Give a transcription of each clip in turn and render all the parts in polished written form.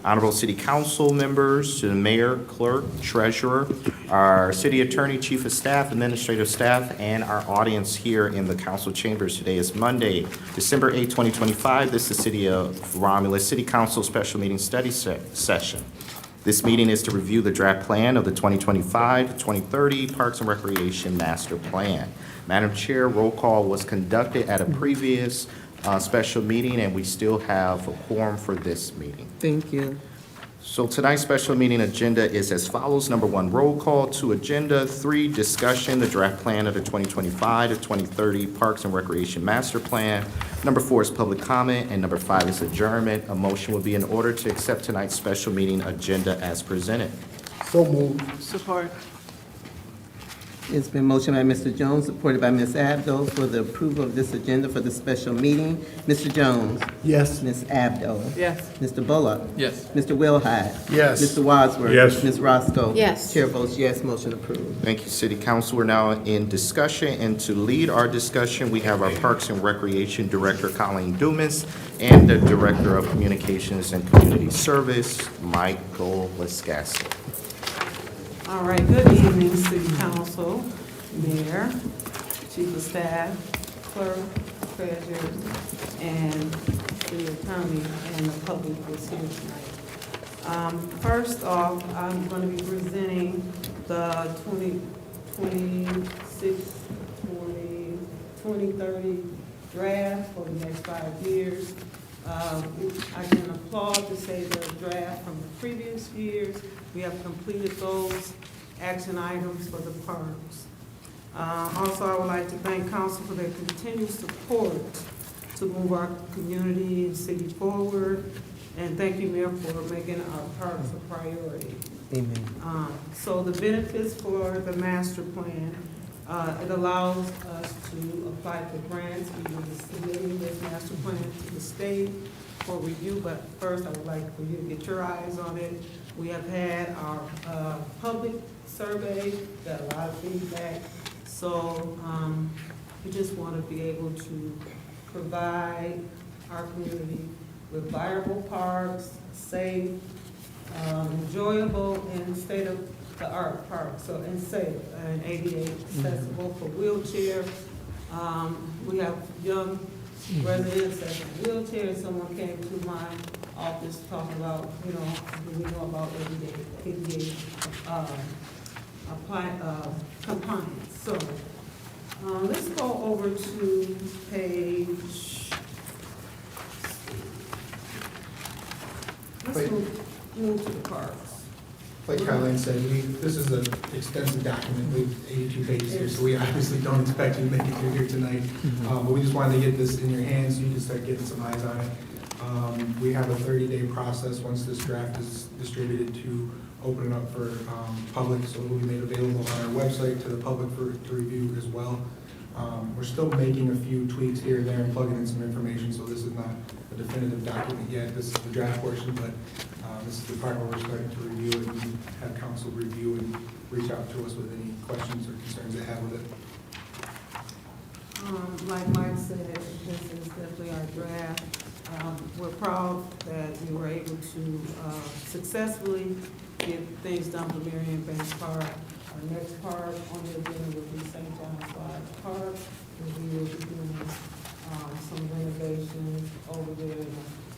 honorable city council members, to the mayor, clerk, treasurer, our city attorney, chief of staff, administrative staff, and our audience here in the council chambers. Today is Monday, December 8, 2025. This is the City of Romulus City Council Special Meeting Study Session. This meeting is to review the draft plan of the 2025-2030 Parks and Recreation Master Plan. Madam Chair, roll call was conducted at a previous special meeting, and we still have a quorum for this meeting. Thank you. So tonight's special meeting agenda is as follows. Number 1, roll call. 2, agenda. 3, discussion, the draft plan of the 2025-2030 Parks and Recreation Master Plan. Number 4 is public comment, and number 5 is adjournment. A motion will be in order to accept tonight's special meeting agenda as presented. So moved. Support. It's been motioned by Mr. Jones, supported by Ms. Abdo for the approval of this agenda for the special meeting. Mr. Jones? Yes. Ms. Abdo? Yes. Mr. Bullock? Yes. Mr. Wilhite? Yes. Mr. Wadsworth? Yes. Ms. Roscoe? Yes. Chair votes yes, motion approved. Thank you, City Council. We're now in discussion, and to lead our discussion, we have our Parks and Recreation Director, Colleen Dumas, and the Director of Communications and Community Service, Michael Wiscasset. All right, good evening, City Council, Mayor, Chief of Staff, Clerk, Treasurer, and City Attorney, and the public that's here tonight. First off, I'm going to be presenting the 2030 draft for the next 5 years. I can applaud to say the draft from the previous years. We have completed those action items for the parks. Also, I would like to thank council for their continued support to move our community and city forward. And thank you, Mayor, for making our parks a priority. Amen. So the benefits for the master plan, it allows us to apply for grants. We will be submitting this master plan to the state for review, but first I would like for you to get your eyes on it. We have had our public survey, got a lot of feedback. So we just want to be able to provide our community with viable parks, safe, enjoyable, and state-of-the-art parks, so and safe and ADA accessible for wheelchair. We have young residents that have wheelchairs. Someone came to my office talking about, do we know about ADA compliance. So let's go over to page. Let's move to the parks. Like Colleen said, this is an extensive document with 82 pages here, so we obviously don't expect you to make it through here tonight. But we just wanted to get this in your hands so you can start getting some eyes on it. We have a 30-day process once this draft is distributed to open it up for public, so it will be made available on our website to the public to review as well. We're still making a few tweaks here and there and plugging in some information, so this is not a definitive document yet. This is the draft portion, but this is the part where we're starting to review it, and we can have council review and reach out to us with any questions or concerns they have with it. Like Mike said, this is definitely our draft. We're proud that we were able to successfully get things done for Marion Banks Park. Our next park on the agenda will be St. John's Lodge Park, and we will be doing some renovations over there in the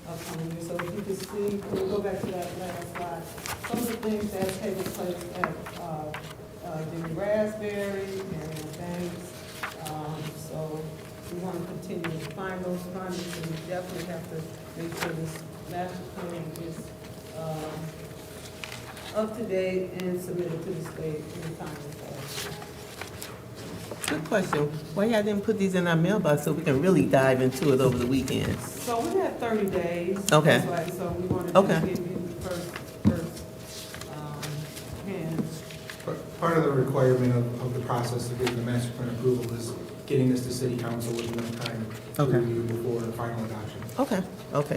upcoming year. So if you can see, when we go back to that last slide, some of the things that have taken place at Jimmy Raspberry and Banks. So we want to continue to find those fundings, and we definitely have to make sure this master plan is up to date and submitted to the state in a timely fashion. Good question. Why y'all didn't put these in our mailbox so we can really dive into it over the weekends? So we had 30 days. Okay. That's right. So we wanted Okay. to give you the first hand. Part of the requirement of the process of getting the master plan approval is getting this to city council with enough time to Okay. review before the final adoption. Okay,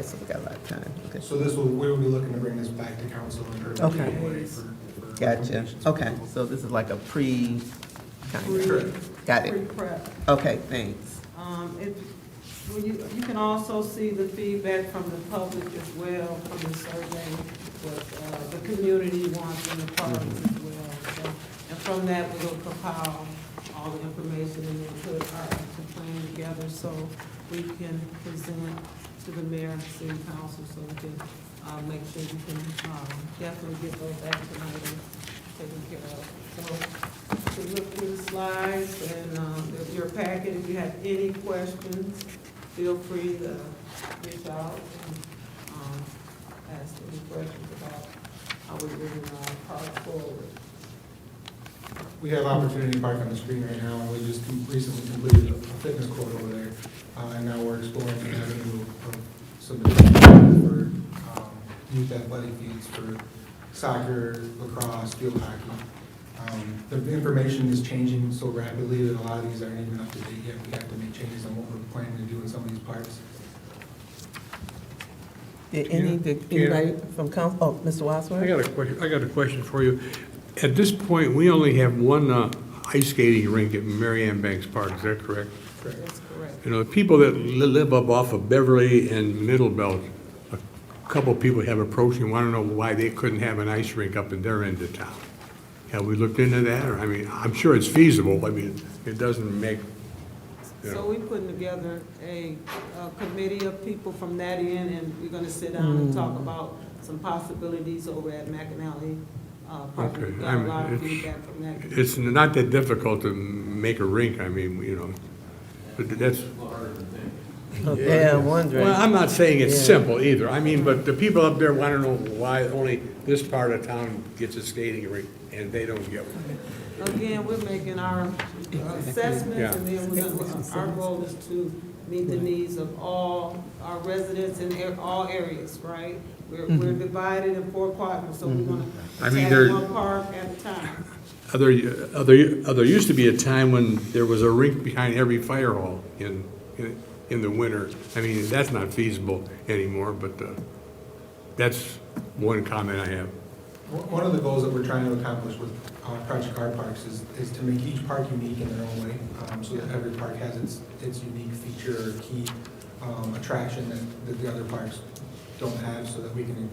so we got a lot of time. Okay. So we will be looking to bring this back to council in early Okay. January for Gotcha. recommendations. Okay, so this is like a kind of. Got it. Pre-prep. Okay, thanks. You can also see the feedback from the public as well, from the survey. community wants in the parks as well. So, and from that, we're gonna compile all the information and then put our action plan together so we can present to the mayor and city council so we can, make sure we can, definitely get those action items taken care of. So, to look through the slides and, your packet, if you have any questions, feel free to reach out and, ask any questions about how we're moving our park forward. We have Opportunity Park on the screen right now, and we just recently completed a fitness court over there. And now we're exploring the avenue of some for youth athletic fields for soccer, lacrosse, field hockey. The information is changing so rapidly that a lot of these aren't even up to date yet. We have to make changes on what we're planning to do in some of these parks. Did anybody from council, oh, Mr. Wadsworth? I got a question for you. At this point, we only have one ice skating rink at Mary Ann Banks Park, is that correct? That's correct. You know, the people that live up off of Beverly and Middle Belt, a couple of people have approached me, want to know why they couldn't have an ice rink up in their end of town. Have we looked into that? Or, I mean, I'm sure it's feasible. I mean, it doesn't make, you So know. we're putting together a committee of people from that end, and we're gonna sit down and talk about some possibilities over at McAnally. Park. Okay, We got a lot of it's- feedback from that. It's not that difficult to make a rink, I mean, you know, but that's, Yeah, I'm wondering. well, I'm not saying it's Yeah. simple either. I mean, but the people up there want to know why only this part of town gets a skating rink and they don't get one. Again, we're making our assessments, Yeah. and then we're gonna, our goal is to meet the needs of all our residents in all areas, right? We're divided in 4 quadrants, so we're gonna I mean, attack there- one park at a time. There used to be a time when there was a rink behind every fire hall in the winter. I mean, that's not feasible anymore, but that's one comment I have. One of the goals that we're trying to accomplish with Project Art Parks is to make each park unique in their own way, so that every park has its unique feature or key attraction that the other parks don't have, so that we can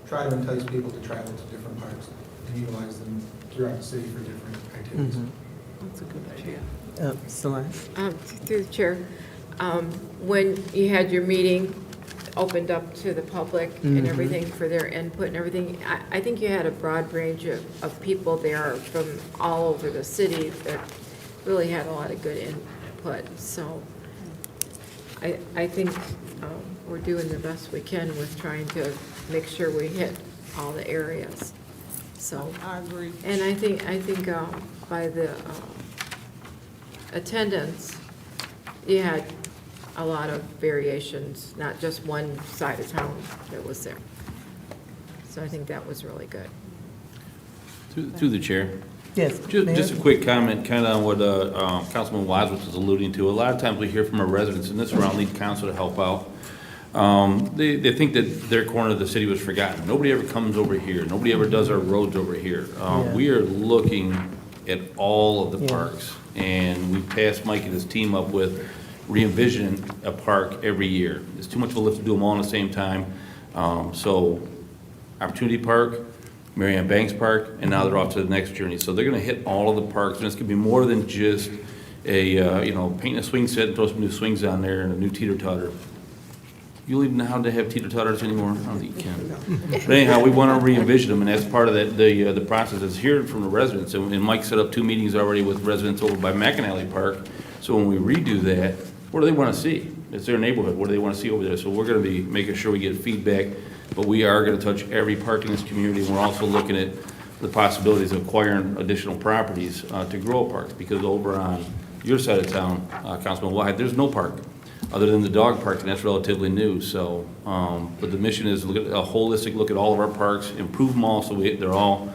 try to entice people to travel to different parks and utilize them throughout the city for different activities. That's a good idea. Celeste? Through the chair, when you had your meeting, opened up to the public and everything for their input and everything, I think you had a broad range of people there from all over the city that really had a lot of good input. So I think we're doing the best we can with trying to make sure we hit all the areas. So. I agree. And I think by the attendance, you had a lot of variations, not just one side of town that was there. So I think that was really good. Through the chair. Yes. Just a Mayor? quick comment, kind of on what Councilman Wadsworth was alluding to. A lot of times we hear from our residents, and this is where I'll need council to help out. They think that their corner of the city was forgotten. Nobody ever comes over here. Nobody ever does our roads over here. Yeah. We are looking at all of the Yeah. parks, and we passed Mike and his team up with re-envisioning a park every year. It's too much of a lift to do them all at the same time. So Opportunity Park, Mary Ann Banks Park, and now they're off to the next journey. So they're gonna hit all of the parks, and it's gonna be more than just paint a swing set and throw some new swings on there and a new teeter-totter. You'll even know how to have teeter-totters anymore? I don't think you can. But anyhow, we wanna re-envision them, and that's part of the process, is hearing from the residents. And Mike set up 2 meetings already with residents over by McAnally Park. So when we redo that, what do they wanna see? It's their neighborhood, what do they wanna see over there? So we're gonna be making sure we get feedback, but we are gonna touch every park in this community. And we're also looking at the possibilities of acquiring additional properties to grow parks, because over on your side of town, Councilman Wyatt, there's no park other than the dog park, and that's relatively new. So, but the mission is to look at a holistic look at all of our parks, improve them all, so they're all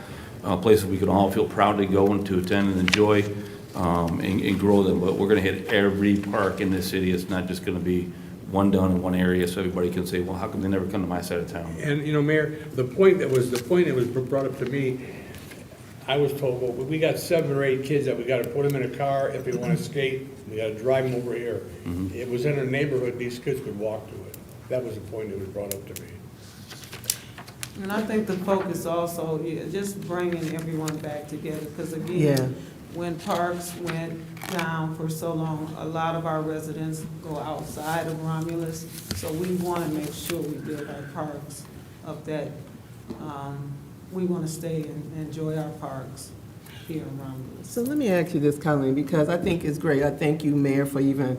places we can all feel proud to go and to attend and enjoy, and grow them. But we're gonna hit every park in this city. It's not just gonna be one done in one area, so everybody can say, well, how come they never come to my side of town? And, Mayor, the point that was brought up to me, I was told, well, we got 7 or 8 kids that we gotta put them in a car if they wanna skate, we gotta drive them over here. It was in a neighborhood, these kids could walk to it. That was the point that was brought up to me. And I think the focus also, yeah, just bringing everyone back together, because Yeah. again, when parks went down for so long, a lot of our residents go outside of Romulus, so we want to make sure we build our parks up that, we want to stay and enjoy our parks here in Romulus. So let me ask you this, Colleen, because I think it's great. I thank you, Mayor, for even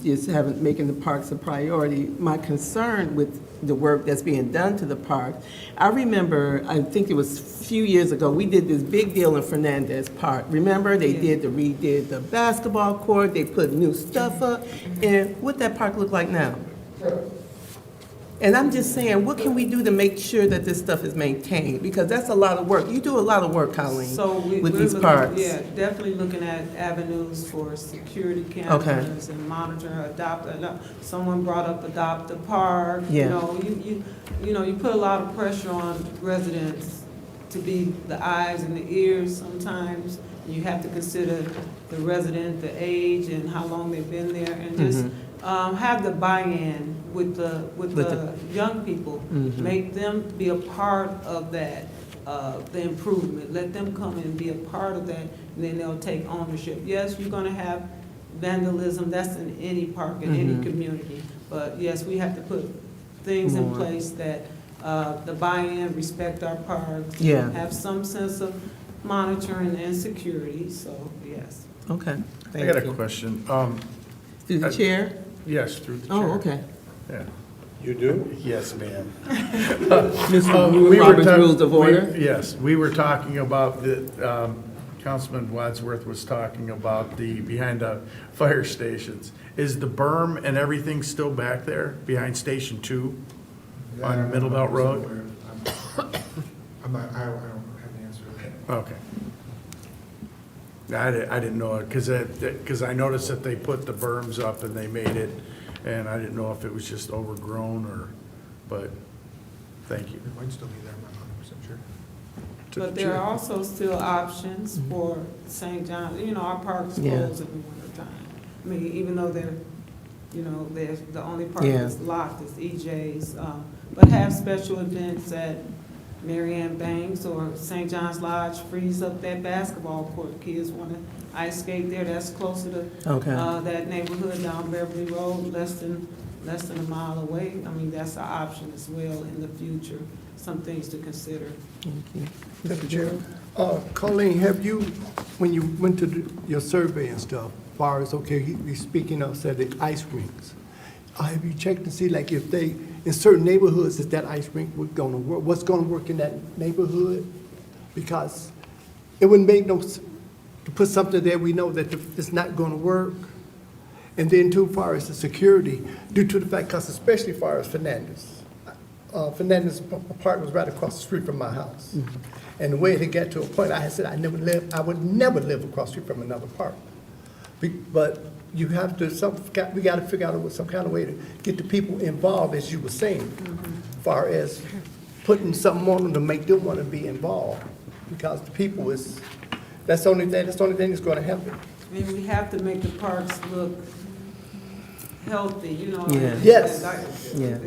just making the parks a priority. My concern with the work that's being done to the park, I remember, I think it was a few years ago, we did this big deal in Fernandez Park. Remember, they redid the basketball court, they put new stuff up, and what that park look like now? And I'm just saying, what can we do to make sure that this stuff is maintained? Because that's a lot of work. You do a lot of work, Colleen, So with we're these looking- parks. Yeah, definitely looking at avenues for security cameras and monitoring, someone brought up Adopt a Park. Yeah. You know, you put a lot of pressure on residents to be the eyes and the ears sometimes. You have to consider the resident, the age, and how long they've been there, and just have the buy-in with the young people. Make them be a part of that, the improvement. Let them come and be a part of that, and then they'll take ownership. Yes, you're gonna have vandalism, that's in any park, in any community. But yes, we have to put things in place that, the buy-in, respect our parks. Yeah. Have some sense of monitoring and security, so yes. Okay, I thank got a you. question. Through the chair? Yes, through the chair. Oh, okay. Yeah. You do? Yes, ma'am. Mr. Robert's Rules of Order? Yes, we were talking about the, Councilman Wadsworth was talking about the, behind the fire stations. Is the berm and everything still back there, behind Station 2 on Middle Belt Road? I don't have the answer to that. Okay. I didn't know, because I noticed that they put the berms up and they made it, and I didn't know if it was just overgrown or, but, thank you. It might still be there, I'm not 100% sure. To But the there are chair. also still options for St. John, our parks Yeah. closed in the wintertime. I mean, even though there's, the only park Yeah. that's locked is EJ's, but have special events at Marianne Banks or St. John's Lodge, freeze up that basketball court. Kids want to ice skate there, that's closer to, Okay. that neighborhood down Beverly Road, less than a mile away. I mean, that's an option as well in the future, some things to consider. Thank you. Mr. Chair, Colleen, have you, when you went to your survey and stuff, far as, okay, he's speaking of, said the ice rinks, have you checked to see, like, if they, in certain neighborhoods, is that ice rink gonna work, what's gonna work in that neighborhood? Because it wouldn't make no, to put something there, we know that it's not gonna work. And then too far as the security, due to the fact, because especially far as Fernandez. Fernandez apartment was right across the street from my house. And the way it got to a point, I had said I would never live across the street from another park. But you have to, we gotta figure out some kind of way to get the people involved, as you were saying, far as putting something on them to make them wanna be involved. Because the people that's the only thing that's gonna help it. I mean, we have to make the parks look healthy, Yeah. and Yes. like, Yeah.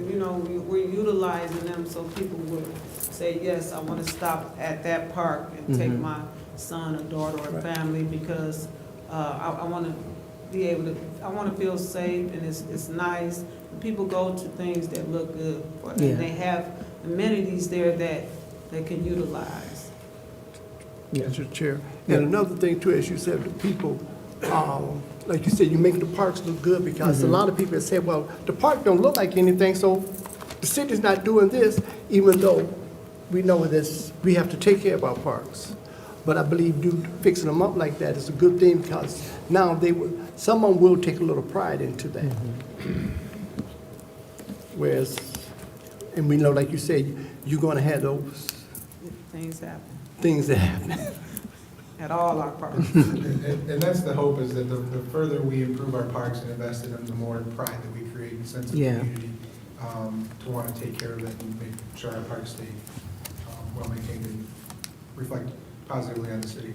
we're utilizing them so people would say, yes, I want to stop at that park and take my son or daughter or family because I want to be able to, I want to feel safe and it's nice. People go to things that look good, Yeah. and they have amenities there that they can utilize. Mr. Chair. And another thing too, as you said, the people, like you said, you make the parks look good because a lot of people say, well, the park don't look like anything, so the city's not doing this, even though we know this, we have to take care of our parks. But I believe fixing them up like that is a good thing because now someone will take a little pride into that. Whereas, and we know, like you said, you're gonna have those Things happen things that happen. at all our parks. And that's the hope, is that the further we improve our parks and invest in them, the more pride that we create and sense of Yeah. community to want to take care of it and make sure our parks stay well maintained and reflect positively on the city.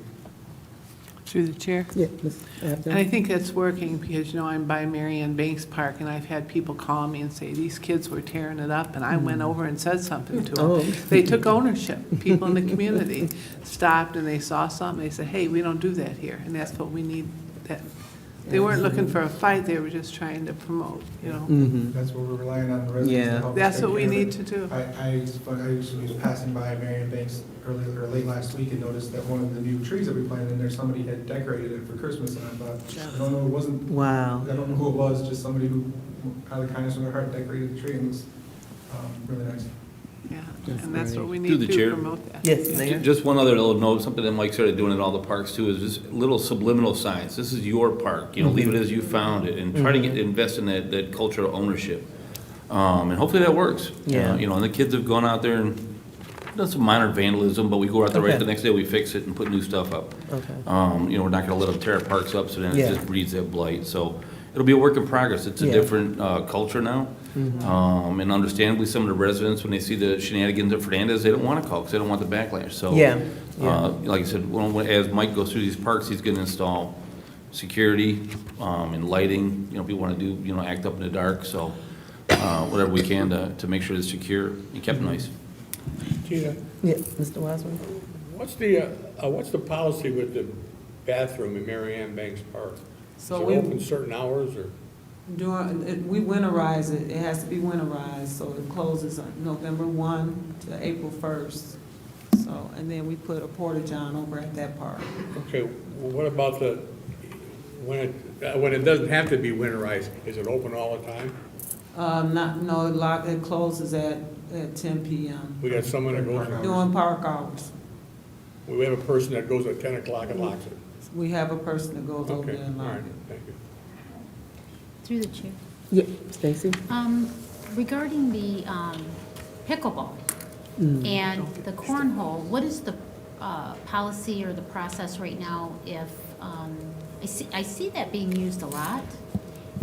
Through the chair. Yeah, Ms. And I Abdo. think that's working because, I'm by Marion Banks Park and I've had people call me and say, these kids were tearing it up. And I went over and said something to them. Oh. They took ownership. People in the community stopped and they saw something. They said, hey, we don't do that here. And that's what we need. That They weren't looking for a fight. They were just trying to promote, Mhm. That's what we're relying on the residents Yeah. to help us That's take what we care of need it. to do. I was passing by Marion Banks earlier, or late last week, and noticed that one of the new trees that we planted in there, somebody had decorated it for Christmas, and I thought, I don't know, it wasn't, Wow. I don't know who it was, just somebody who, out of the kindness of their heart, decorated the tree, and it was really nice. Yeah, That's and that's what we Through need the to chair. promote that. Yes, Yeah. Mayor. Just one other little note, something that Mike started doing in all the parks too, is just little subliminal signs. This is your park, leave it as you found it, and try to invest in that culture of ownership. And hopefully that works. Yeah. And the kids have gone out there and done some minor vandalism, but we go out there right Okay. the next day, we fix it and put new stuff up. Okay. We're not gonna let them tear our parks up, so then it Yeah. just breeds that blight. So it'll be a work in progress. It's a Yeah. different culture now. And understandably, some of the residents, when they see the shenanigans at Fernandez, they don't want to call because they don't want the backlash. So, Yeah, yeah. like I said, as Mike goes through these parks, he's going to install security and lighting. People want to do, act up in the dark. So, whatever we can to make sure it's secure and kept nice. Tina, Yeah, Mr. Wadsworth? what's the policy with the bathroom in Marianne Banks Park? So Is we- it open certain hours or? We winterize it, it has to be winterized, so it closes on November 1 to April 1st. So, and then we put a porta-john over at that park. Okay, well, what about when it doesn't have to be winterized, is it open all the time? It closes at 10 p.m. We got someone that goes, during park hours. we have a person that goes at 10 o'clock and locks it. We have a person that goes over Okay, there and all lock right, it. thank you. Through the chair. Yeah, Stacy? Regarding the pickleball and the cornhole, what is the policy or the process right now if, I see that being used a lot,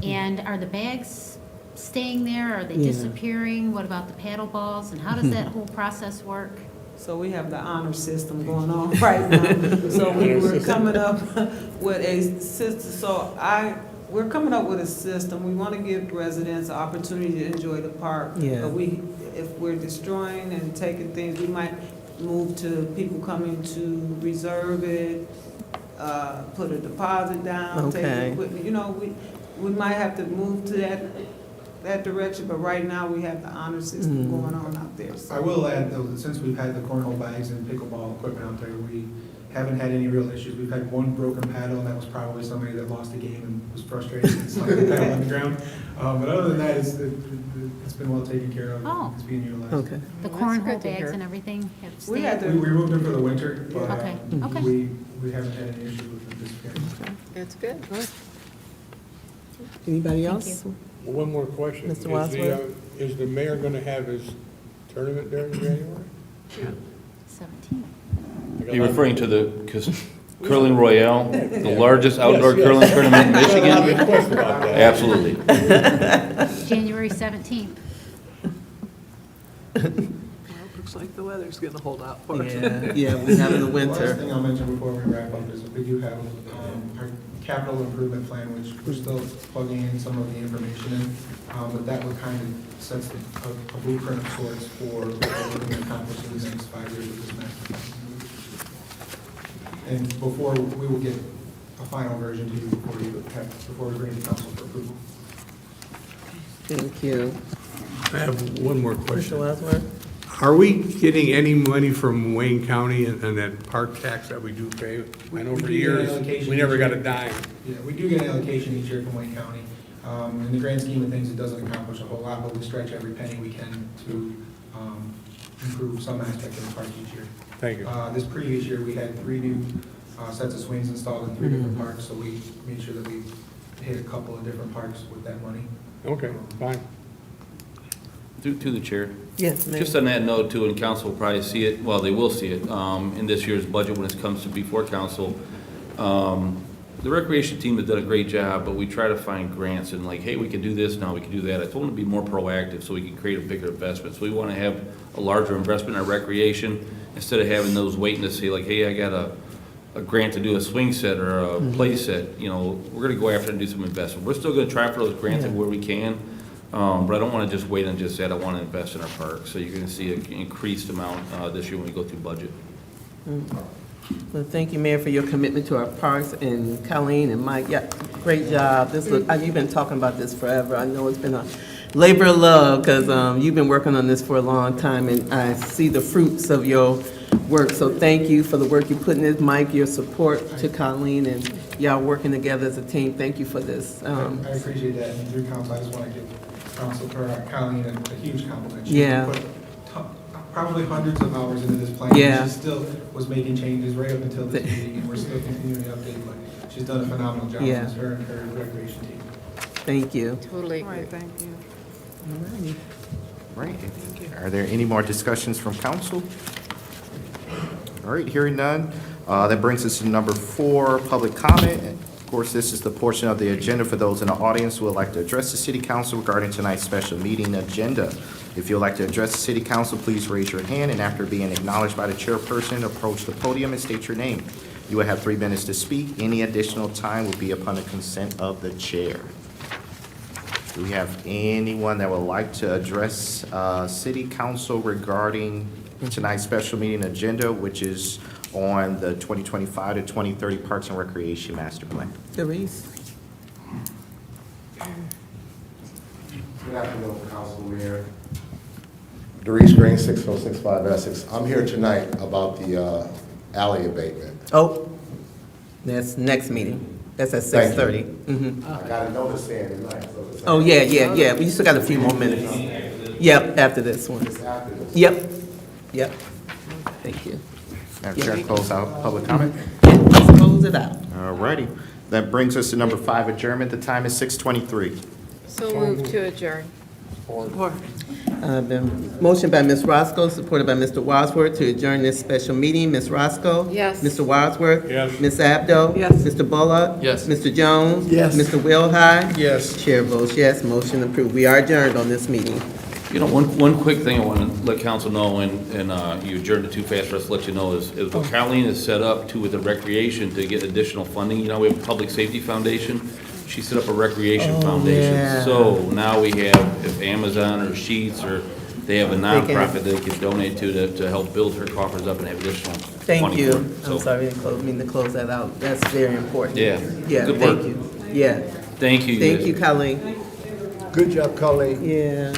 and are the bags staying there, are they Yeah. disappearing? What about the paddle balls, and how does that whole process work? So we have the honor system going on right now. So we're coming up with a system, we're coming up with a system. We want to give residents an opportunity to enjoy the park. Yeah. But if we're destroying and taking things, we might move to people coming to reserve it, put a deposit down, take Okay. the equipment. We might have to move to that direction, but right now we have the honor system going on out there. I will add, though, that since we've had the cornhole bags and pickleball equipment out there, we haven't had any real issues. We've had one broken paddle, and that was probably somebody that lost a game and was frustrated and slammed the paddle on the ground. But other than that, it's been well taken care of. Oh. It's being utilized. Okay. The Well, that's good cornhole to hear. bags and everything have We had stayed? to- We removed them for the winter, but Okay, okay. we haven't had any issues with them disappearing. That's good. Anybody Thank else? Well, one more question. Mr. Wadsworth? Is the mayor gonna have his tournament during January? 17. Are you referring to the Curling Royale, the largest outdoor curling tournament in Michigan? Question about that. Absolutely. January 17th. Well, it looks like the weather's going to hold out for us. Yeah, we have in the The last winter. thing I'll mention before we wrap up is we do have our capital improvement plan, which we're still plugging in some of the information in, but that would kind of sets a blueprint of sorts for what we're looking to accomplish in the next 5 years with this master plan. And before, we will get a final version to you before we bring it to council for approval. Thank you. I have one more Mr. question. Wadsworth? Are we getting any money from Wayne County and that park tax that we do pay? I know We for do get an years, allocation we never each got year. a dime. Yeah, we do get an allocation each year from Wayne County. In the grand scheme of things, it doesn't accomplish a whole lot, but we stretch every penny we can to improve some aspect of the park each year. Thank you. This previous year, we had 3 new sets of swings installed in 3 different parks, so we made sure that we hit a couple of different parks with that money. Okay, fine. To the chair. Yes, ma'am. Just on that note too, and council will probably see it, well, they will see it, in this year's budget when it comes to before council. The recreation team has done a great job, but we try to find grants and like, hey, we can do this now, we can do that. I told them to be more proactive so we can create a bigger investment. So we want to have a larger investment in our recreation instead of having those waiting to see like, hey, I got a a grant to do a swing set or a play set, you know, we're gonna go after and do some investment. We're still gonna try for those grants where we can, but I don't wanna just wait and just say, I wanna invest in our park. So you're gonna see an increased amount, this year when we go through budget. Well, thank you, Mayor, for your commitment to our parks, and Colleen and Mike, yeah, great job. This look, you've been talking about this forever. I know it's been a labor of love, because you've been working on this for a long time, and I see the fruits of your work. So thank you for the work you put in this, Mike, your support to Colleen, and y'all working together as a team. Thank you for this. I appreciate that, and through council, I just want to give council, Colleen, a huge compliment. She Yeah. put probably hundreds of hours into this plan. Yeah. She still was making changes right up until this meeting, and we're still continuing to update, but she's done a phenomenal job. Yeah. It's her and her recreation team. Thank you. Totally All agree. right, thank you. Right. Are there any more discussions from council? All right, hearing none. That brings us to number 4, public comment. Of course, this is the portion of the agenda for those in the audience who would like to address the city council regarding tonight's special meeting agenda. If you'd like to address the city council, please raise your hand, and after being acknowledged by the chairperson, approach the podium and state your name. You will have 3 minutes to speak. Any additional time will be upon the consent of the chair. Do we have anyone that would like to address city council regarding tonight's special meeting agenda, which is on the 2025 to 2030 Parks and Recreation Master Plan? Therese? Good afternoon, Council Mayor. Doris Green, 6065 Essex. I'm here tonight about the alley abatement. Oh, that's next meeting. That's at Thank you. 6:30. I got a notice saying tonight, so it's. Oh, yeah. We still got a few more minutes. Yep, after this one. It's after this. Yep. Thank you. Madam Chair, close out public comment. Let's close it out. All righty. That brings us to number 5, adjournment. The time is 6:23. So move to adjourn. Support. Been motion by Ms. Roscoe, supported by Mr. Wadsworth, to adjourn this special meeting. Ms. Roscoe? Yes. Mr. Wadsworth? Yes. Ms. Abdo? Yes. Mr. Bullock? Yes. Mr. Jones? Yes. Mr. Wilhite? Yes. Chair votes yes, motion approved. We are adjourned on this meeting. You know, one quick thing I want to let council know, and you adjourned it too fast for us to let you know, is what Colleen has set up too with the recreation to get additional funding. You know, we have a Public Safety Foundation. She set up a recreation foundation. yeah. So now we have, if Amazon or Sheets or they have a can- nonprofit they can donate to help build her coffers up and have additional Thank money you. for it. So, I'm sorry, I didn't mean to close that out. That's very important. Yeah. Yeah, Good thank work. you. Yeah. Thank you. Thank guys. you, Colleen. Good job, Colleen. Yeah.